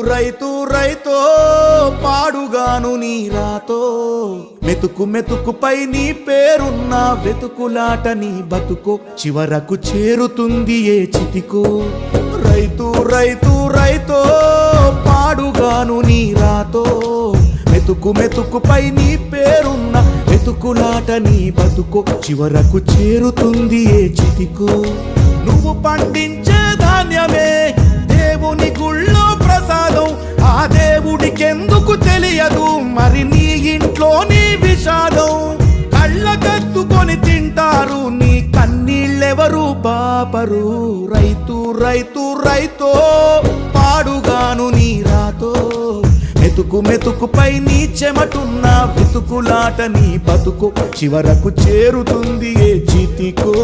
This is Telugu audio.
రైతు రైతో పాడుగాను నీ రాతో మెతుకు మెతుకుపై నీ పేరున్న వెతుకులాట నీ బతుకో చివరకు చేరుతుంది ఏ చితికో రైతు రైతు రైతో పాడుగాను నీ రాతో మెతుకు మెతుకుపై నీ పేరున్న వెతుకులాట నీ బతుకో చివరకు చేరుతుంది ఏ చితికో నువ్వు పండించే ధాన్యమే దేవుని గుళ్ళో ప్రసాదం ఆ దేవుడికెందుకు తెలియదు మరి నీ ఇంట్లో నీ విషాదం కళ్ళకత్తుకొని తింటారు నీ కన్నీళ్ళెవరు పాపరు రైతు రైతు రైతో పాడుగాను నీ రాతో మెతుకు మెతుకుపై నీ చెమటున్న వెతుకులాట నీ బతుకు చివరకు చేరుతుంది ఏ చితికో